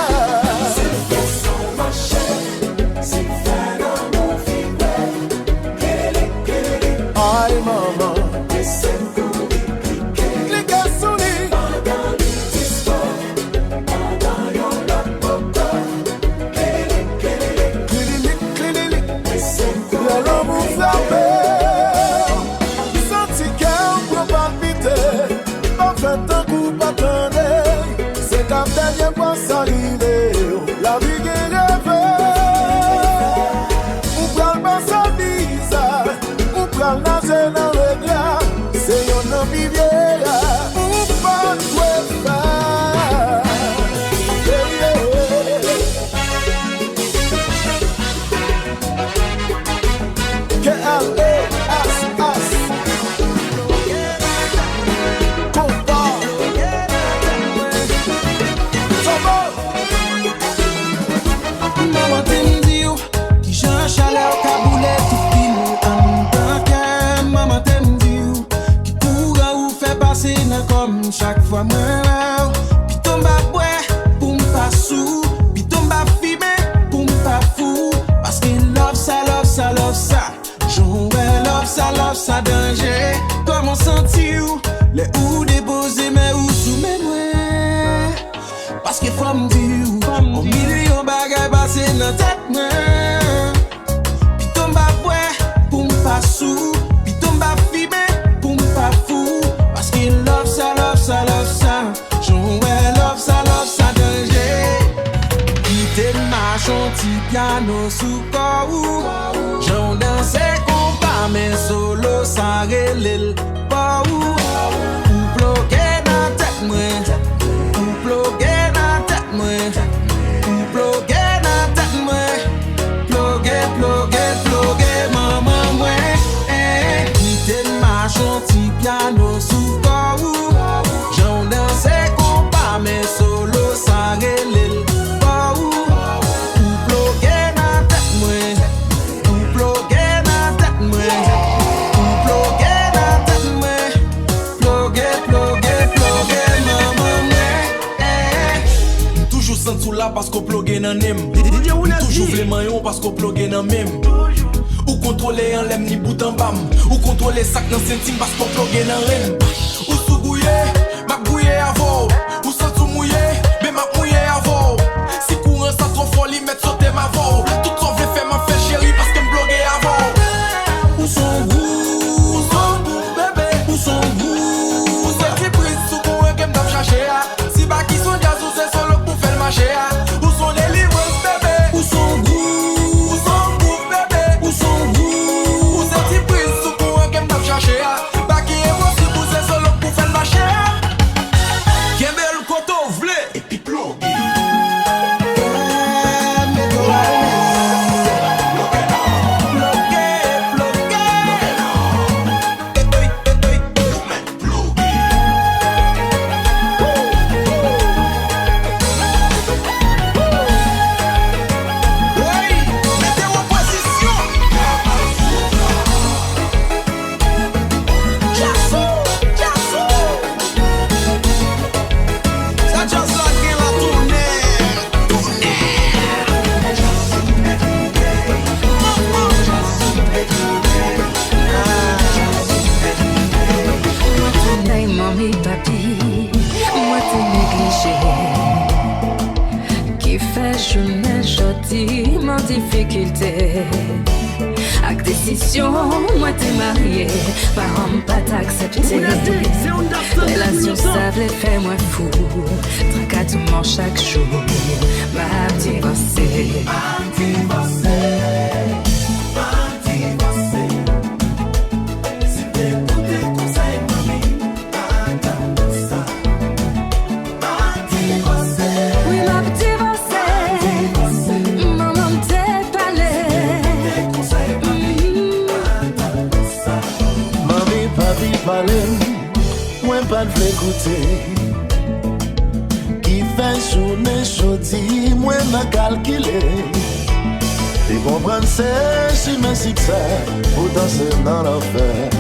C'est fait son marché, c'est fait dans mon filet, kelele, aïe maman, et c'est pour cliquer sur lui, pendant l'histoire, pendant yon lot papa. L'amour frappé, senti qu'un gros palpiter, pas fait un coup pas tendre, c'est comme dernier fois s'arriver, la vie qui rêve, ou pral passer visa, ou pral nager dans le glas, c'est yon ambivière, ou pas toi faire. K-L-A-S-S Kompa Maman t'aime dire qui j'en chaleur caboulé tout pile en tant. Maman t'aime dire qui pourra ou fait passer dans comme chaque fois moi. Puis tombe à boire pour m'pas sous, puis tombe à fumer pour m'pas fou. Parce que love ça, love ça, love ça. dans tête moi. Puis tombe à boire pour m'pas sous. Puis tombe à fumer pour m'pas fou. Parce qu'il love ça, love ça, love ça. Jouer love ça danger. Quitte ma chantier piano sous corps. J'en danse compas mais solo ça relève pas ou. Ou bloqué dans tête moi. Ou bloqué dans tête moi. Ou bloqué dans tête moi. Bloqué maman moi. Quitte ma chantier piano sous corps. J'en danse compas mais solo ça relève pas ou. Ou bloqué dans tête moi. Ou bloqué dans tête moi. Ou bloqué dans tête moi. Bloqué maman moi. Toujours senti là parce qu'on bloqué dans nem. Toujours vle maillon parce qu'on bloqué dans même. Ou contrôler en lem ni bout en bam. Ou contrôler sac dans centime parce qu'on bloqué dans rem. Ou sous gouillé, ma gouillé avant. Ou sans tout mouillé, mais ma mouillé avant. Si courant ça trop fort, li met sauter ma voix. Tout son vle fait ma fait chérie parce que m'bloqué avant. Où son goût, bébé. Où son goût, où c'est qui prise sous courant qu'elle m'd'a cherché. Si ba qui son gaz ou c'est solo pour faire le marché. Où son délivrance, bébé. Où son goût, bébé. Où son goût, où c'est qui prise sous courant qu'elle m'd'a cherché. Ba qui est possible ou c'est solo pour faire le marché. Qui est belle koto vle et puis bloqué. Mami, papi, moi t'es négligé. Qui fait journée jodi, mon difficulté. Avec décision, moi t'es marié. Parents pas t'accepter. Relation stable fait moi fou. Tracadement chaque jour. Ma divorcée. Moi pas de l'écouter. Qui fait journée chaudy, moi m'a calculé. Et comprendre c'est si merci que ça pour danser dans l'enfer.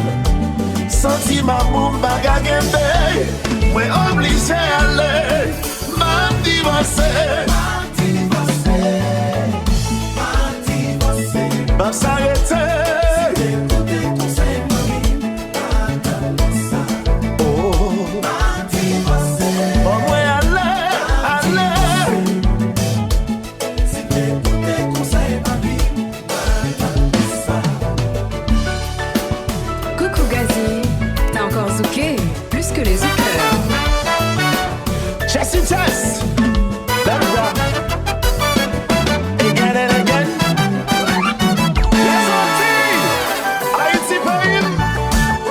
Senti ma boum bagagembe, moi obligé à aller. M'a divorcé. M'a s'arrêter. Plus que les autres. Chest in chest. Let it rock. Again and again. Les Antilles. Haïti pays.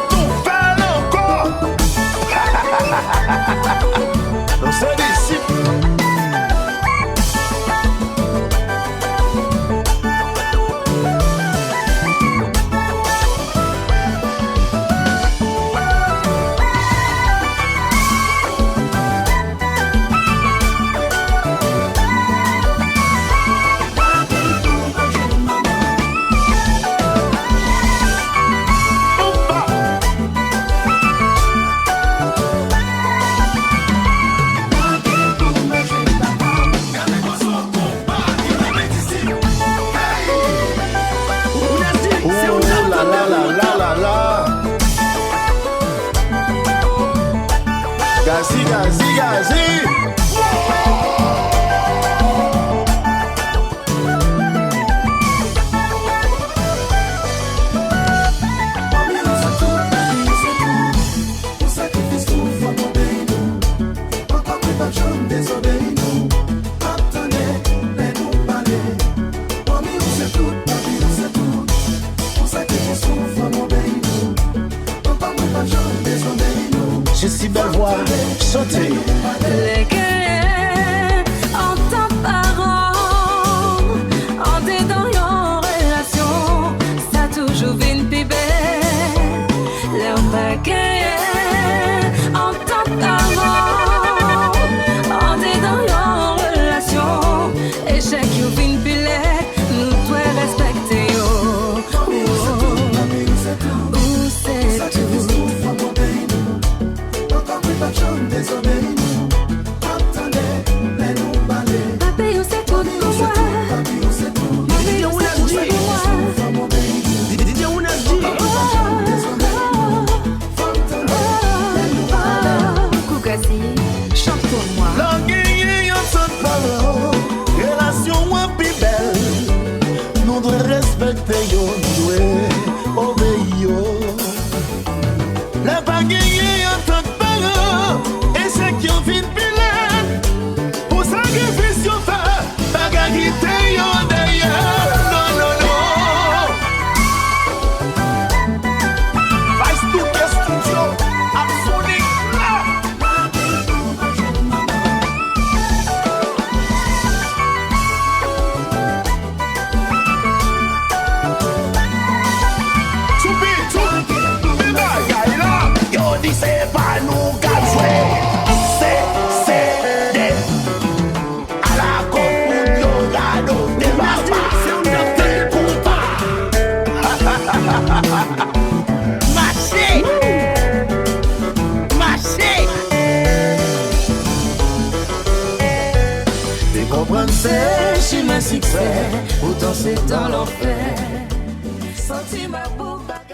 Tout fait encore. Donc c'est d'ici. SOTI. Les gains en temps parent, en t'es dans une relation, ça toujours vient plus belle. Les bagailles en temps parent, en t'es dans une relation, échec you vient plus laid, nous devons respecter yo. Où c'est tout? Papi, où c'est tout pour moi? Papi, où c'est tout pour moi? DJ Ounaji. Koukasi, chante pour moi. La guerre yon son parole, relation ou plus belle. Nous devons respecter yo, nous devons obéir yo. La guerre yon son parole, et c'est qui ont vite pilé. Pour sacrifice yon fait, bagarité yon derrière. Non, non, non. Vice to the studio, Harmonik. Yo dis c'est pas nous qu'à jouer. C'est des à la coupe yo gado de papa. C'est Kompa. Marché. Marché. Tu comprends c'est chemin succès, autant c'est dans l'enfer. Senti ma bouche.